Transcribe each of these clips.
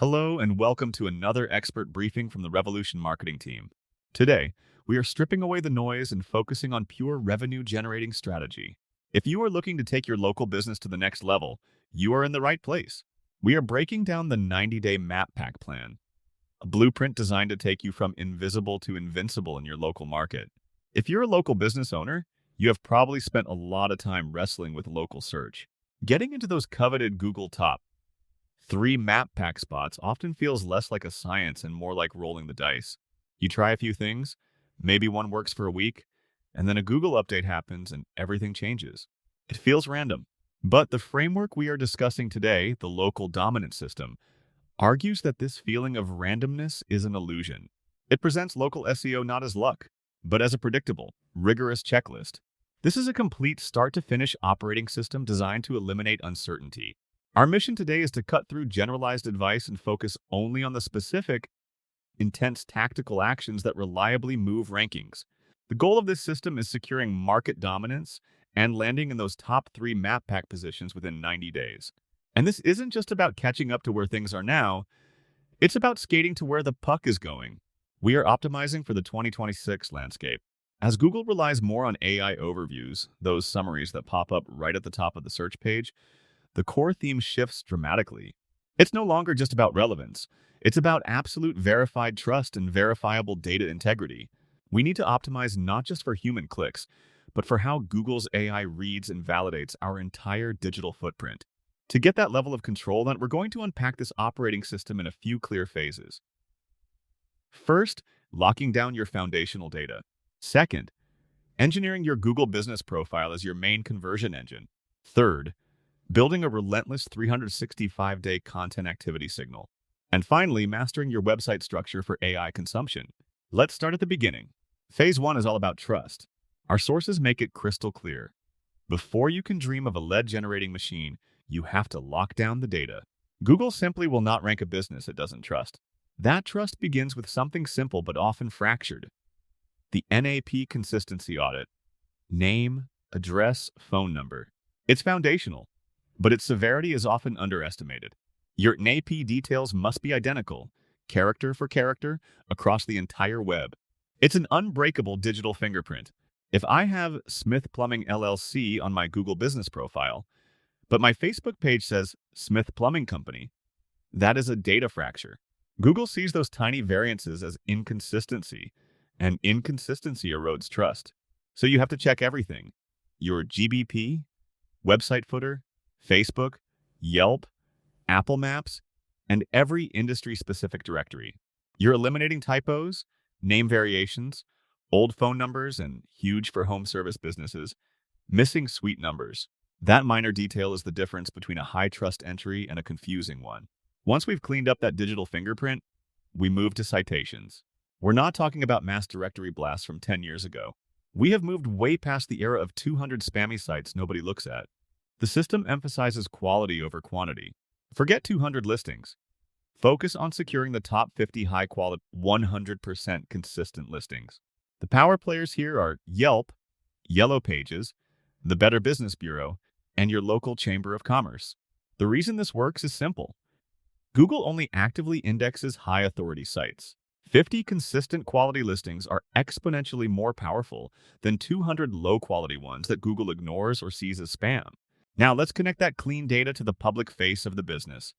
Hello and welcome to another expert briefing from the Revolution Marketing team. Today, we are stripping away the noise and focusing on pure revenue-generating strategy. If you are looking to take your local business to the next level, you are in the right place. We are breaking down the 90-day map pack plan, a blueprint designed to take you from invisible to invincible in your local market. If you're a local business owner, you have probably spent a lot of time wrestling with local search. Getting into those coveted Google top 3 map pack spots often feels less like a science and more like rolling the dice. You try a few things, maybe one works for a week, and then a Google update happens and everything changes. It feels random. But the framework we are discussing today, the local dominant system, argues that this feeling of randomness is an illusion. It presents local SEO not as luck, but as a predictable, rigorous checklist. This is a complete start-to-finish operating system designed to eliminate uncertainty. Our mission today is to cut through generalized advice and focus only on the specific, intense tactical actions that reliably move rankings. The goal of this system is securing market dominance and landing in those top 3 map pack positions within 90 days. And this isn't just about catching up to where things are now, it's about skating to where the puck is going. We are optimizing for the 2026 landscape. As Google relies more on AI overviews, those summaries that pop up right at the top of the search page, the core theme shifts dramatically. It's no longer just about relevance. It's about absolute verified trust and verifiable data integrity. We need to optimize not just for human clicks, but for how Google's AI reads and validates our entire digital footprint. To get that level of control, then we're going to unpack this operating system in a few clear phases. First, locking down your foundational data. Second, engineering your Google business profile as your main conversion engine. Third, building a relentless 365-day content activity signal. And finally, mastering your website structure for AI consumption. Let's start at the beginning. Phase 1 is all about trust. Our sources make it crystal clear. Before you can dream of a lead-generating machine, you have to lock down the data. Google simply will not rank a business it doesn't trust. That trust begins with something simple but often fractured. The NAP consistency audit. Name, address, phone number. It's foundational, but its severity is often underestimated. Your NAP details must be identical, character for character, across the entire web. It's an unbreakable digital fingerprint. If I have Smith Plumbing LLC on my Google business profile, but my Facebook page says Smith Plumbing Company, that is a data fracture. Google sees those tiny variances as inconsistency, and inconsistency erodes trust. So you have to check everything: your GBP, website footer, Facebook, Yelp, Apple Maps, and every industry-specific directory. You're eliminating typos, name variations, old phone numbers, and huge for home service businesses, missing suite numbers. That minor detail is the difference between a high-trust entry and a confusing one. Once we've cleaned up that digital fingerprint, we move to citations. We're not talking about mass directory blasts from 10 years ago. We have moved way past the era of 200 spammy sites nobody looks at. The system emphasizes quality over quantity. Forget 200 listings. Focus on securing the top 50 high-quality, 100% consistent listings. The power players here are Yelp, Yellow Pages, the Better Business Bureau, and your local Chamber of Commerce. The reason this works is simple. Google only actively indexes high-authority sites. 50 consistent quality listings are exponentially more powerful than 200 low-quality ones that Google ignores or sees as spam. Now let's connect that clean data to the public face of the business.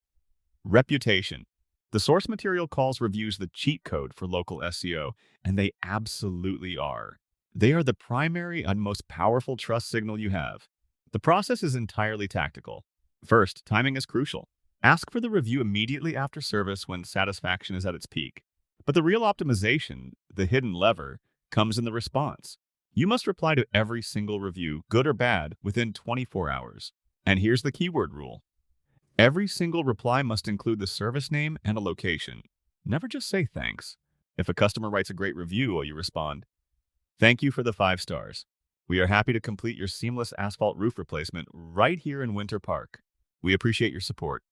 Reputation. The source material calls reviews the cheat code for local SEO, and they absolutely are. They are the primary and most powerful trust signal you have. The process is entirely tactical. First, timing is crucial. Ask for the review immediately after service when satisfaction is at its peak. But the real optimization, the hidden lever, comes in the response. You must reply to every single review, good or bad, within 24 hours. And here's the keyword rule. Every single reply must include the service name and a location. Never just say thanks. If a customer writes a great review, you respond, "Thank you for the 5 stars. We are happy to complete your seamless asphalt roof replacement right here in Winter Park. We appreciate your support."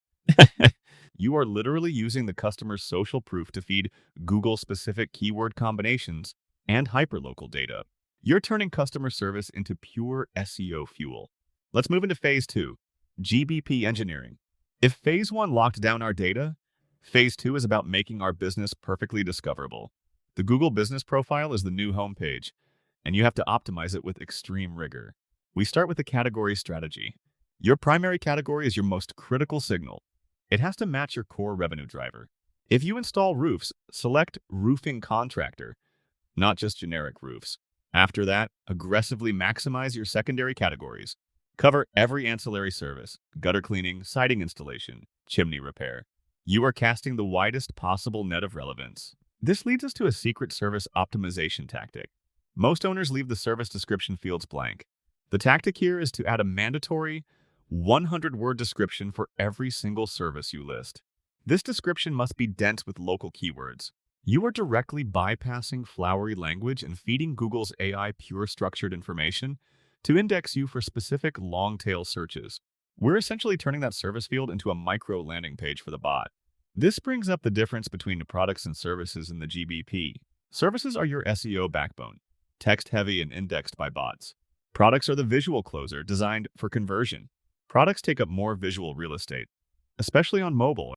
You are literally using the customer's social proof to feed Google-specific keyword combinations and hyperlocal data. You're turning customer service into pure SEO fuel. Let's move into Phase 2, GBP Engineering. If Phase 1 locked down our data, Phase 2 is about making our business perfectly discoverable. The Google Business Profile is the new homepage, and you have to optimize it with extreme rigor. We start with the category strategy. Your primary category is your most critical signal. It has to match your core revenue driver. If you install roofs, select roofing contractor, not just generic roofs. After that, aggressively maximize your secondary categories. Cover every ancillary service: gutter cleaning, siding installation, chimney repair. You are casting the widest possible net of relevance. This leads us to a secret service optimization tactic. Most owners leave the service description fields blank. The tactic here is to add a mandatory 100-word description for every single service you list. This description must be dense with local keywords. You are directly bypassing flowery language and feeding Google's AI pure structured information to index you for specific long-tail searches. We're essentially turning that service field into a micro landing page for the bot. This brings up the difference between the products and services in the GBP. Services are your SEO backbone, text-heavy and indexed by bots. Products are the visual closer designed for conversion. Products take up more visual real estate, especially on mobile,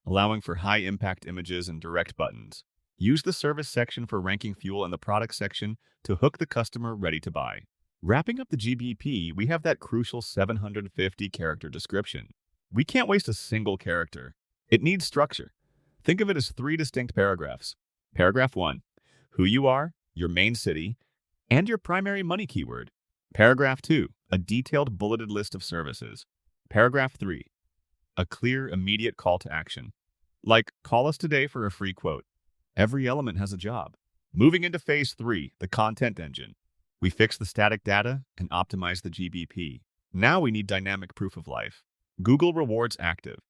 allowing for high-impact images and direct buttons. Use the service section for ranking fuel and the product section to hook the customer ready to buy. Wrapping up the GBP, we have that crucial 750-character description. We can't waste a single character. It needs structure. Think of it as 3 distinct paragraphs. Paragraph 1, who you are, your main city, and your primary money keyword. Paragraph 2, a detailed bulleted list of services. Paragraph 3, a clear, immediate call to action. Like, call us today for a free quote. Every element has a job. Moving into phase 3, the content engine. We fix the static data and optimize the GBP. Now we need dynamic proof of life. Google rewards active,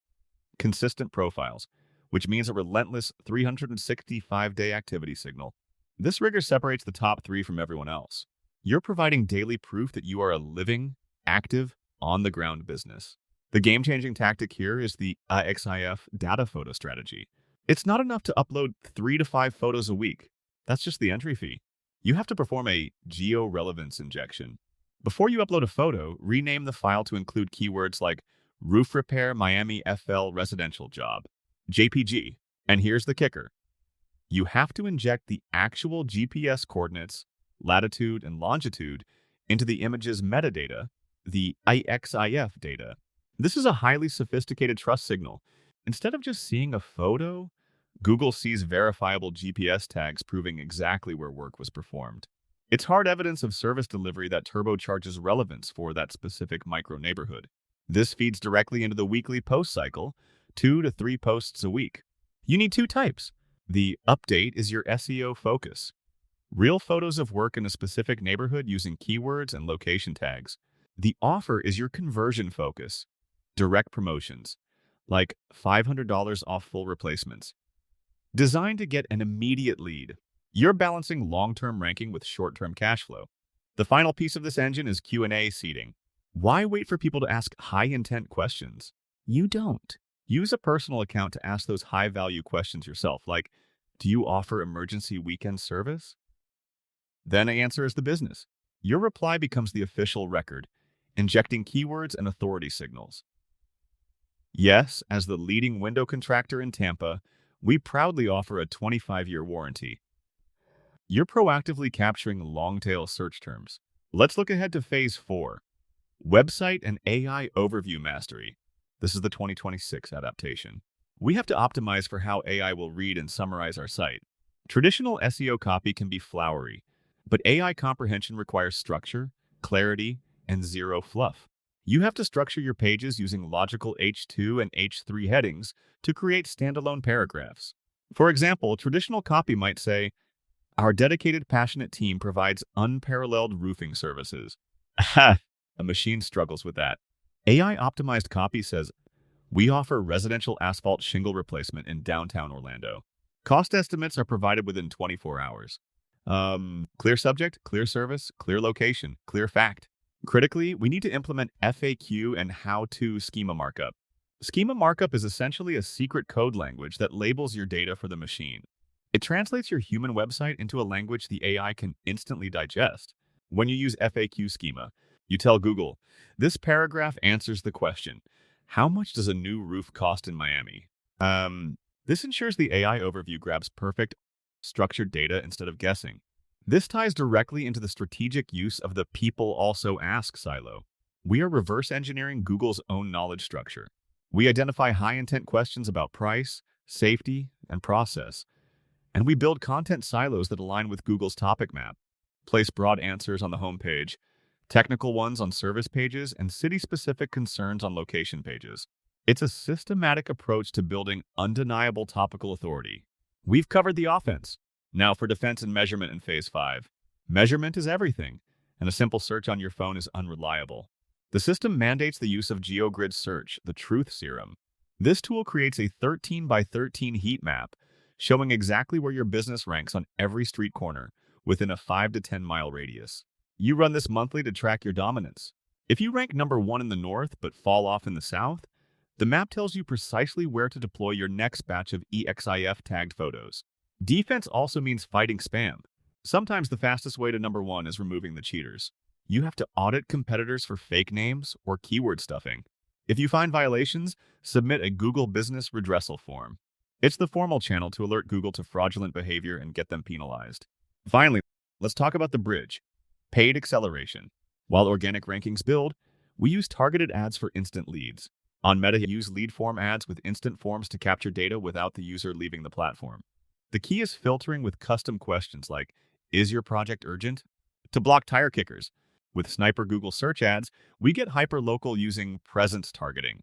consistent profiles, which means a relentless 365-day activity signal. This rigor separates the top 3 from everyone else. You're providing daily proof that you are a living, active, on-the-ground business. The game-changing tactic here is the IXIF data photo strategy. It's not enough to upload 3 to 5 photos a week. That's just the entry fee. You have to perform a geo-relevance injection. Before you upload a photo, rename the file to include keywords like roof repair Miami FL residential job, JPG. And here's the kicker. You have to inject the actual GPS coordinates, latitude and longitude, into the image's metadata, the IXIF data. This is a highly sophisticated trust signal. Instead of just seeing a photo, Google sees verifiable GPS tags proving exactly where work was performed. It's hard evidence of service delivery that turbocharges relevance for that specific micro-neighborhood. This feeds directly into the weekly post cycle, 2 to 3 posts a week. You need 2 types. The update is your SEO focus. Real photos of work in a specific neighborhood using keywords and location tags. The offer is your conversion focus. Direct promotions, like $500 off full replacements, designed to get an immediate lead. You're balancing long-term ranking with short-term cash flow. The final piece of this engine is Q&A seeding. Why wait for people to ask high-intent questions? You don't. Use a personal account to ask those high-value questions yourself, like, do you offer emergency weekend service? Then answer as the business. Your reply becomes the official record, injecting keywords and authority signals. Yes, as the leading window contractor in Tampa, we proudly offer a 25-year warranty. You're proactively capturing long-tail search terms. Let's look ahead to phase 4, website and AI overview mastery. This is the 2026 adaptation. We have to optimize for how AI will read and summarize our site. Traditional SEO copy can be flowery, but AI comprehension requires structure, clarity, and zero fluff. You have to structure your pages using logical H2 and H3 headings to create standalone paragraphs. For example, traditional copy might say, our dedicated, passionate team provides unparalleled roofing services. A machine struggles with that. AI-optimized copy says, we offer residential asphalt shingle replacement in downtown Orlando. Cost estimates are provided within 24 hours. Clear subject, clear service, clear location, clear fact. Critically, we need to implement FAQ and how-to schema markup. Schema markup is essentially a secret code language that labels your data for the machine. It translates your human website into a language the AI can instantly digest. When you use FAQ schema, you tell Google, this paragraph answers the question, how much does a new roof cost in Miami? This ensures the AI overview grabs perfect, structured data instead of guessing. This ties directly into the strategic use of the people also ask silo. We are reverse engineering Google's own knowledge structure. We identify high-intent questions about price, safety, and process, and we build content silos that align with Google's topic map. Place broad answers on the homepage, technical ones on service pages, and city-specific concerns on location pages. It's a systematic approach to building undeniable topical authority. We've covered the offense. Now for defense and measurement in Phase 5. Measurement is everything, and a simple search on your phone is unreliable. The system mandates the use of GeoGrid Search, the truth serum. This tool creates a 13 by 13 heat map, showing exactly where your business ranks on every street corner within a 5 to 10 mile radius. You run this monthly to track your dominance. If you rank number 1 in the north but fall off in the south, the map tells you precisely where to deploy your next batch of EXIF-tagged photos. Defense also means fighting spam. Sometimes the fastest way to number 1 is removing the cheaters. You have to audit competitors for fake names or keyword stuffing. If you find violations, submit a Google Business Redressal form. It's the formal channel to alert Google to fraudulent behavior and get them penalized. Finally, let's talk about the bridge, paid acceleration. While organic rankings build, we use targeted ads for instant leads. On Meta, use lead form ads with instant forms to capture data without the user leaving the platform. The key is filtering with custom questions like, "Is your project urgent?" to block tire kickers. With Sniper Google search ads, we get hyperlocal using presence targeting.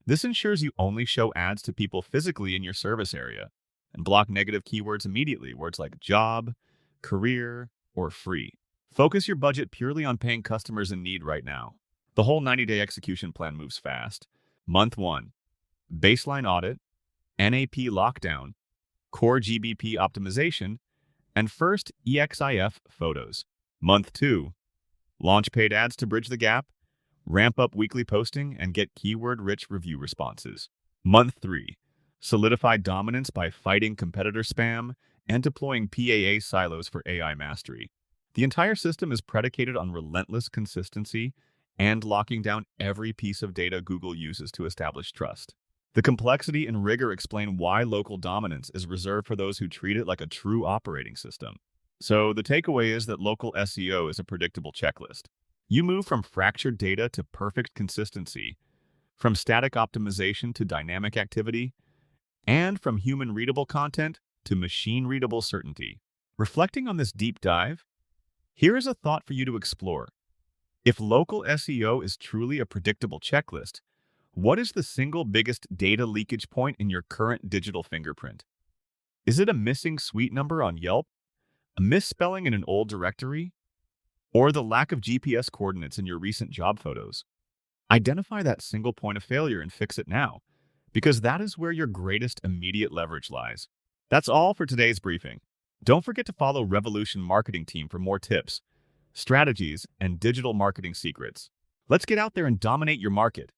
This ensures you only show ads to people physically in your service area and block negative keywords immediately, words like job, career, or free. Focus your budget purely on paying customers in need right now. The whole 90-day execution plan moves fast. Month 1, baseline audit, NAP lockdown, core GBP optimization, and first EXIF photos. Month 2, launch paid ads to bridge the gap, ramp up weekly posting, and get keyword-rich review responses. Month 3, solidify dominance by fighting competitor spam and deploying PAA silos for AI mastery. The entire system is predicated on relentless consistency and locking down every piece of data Google uses to establish trust. The complexity and rigor explain why local dominance is reserved for those who treat it like a true operating system. So the takeaway is that local SEO is a predictable checklist. You move from fractured data to perfect consistency, from static optimization to dynamic activity, and from human-readable content to machine-readable certainty. Reflecting on this deep dive, here is a thought for you to explore. If local SEO is truly a predictable checklist, what is the single biggest data leakage point in your current digital fingerprint? Is it a missing suite number on Yelp, a misspelling in an old directory, or the lack of GPS coordinates in your recent job photos? Identify that single point of failure and fix it now, because that is where your greatest immediate leverage lies. That's all for today's briefing. Don't forget to follow Revolution Marketing Team for more tips, strategies, and digital marketing secrets. Let's get out there and dominate your market.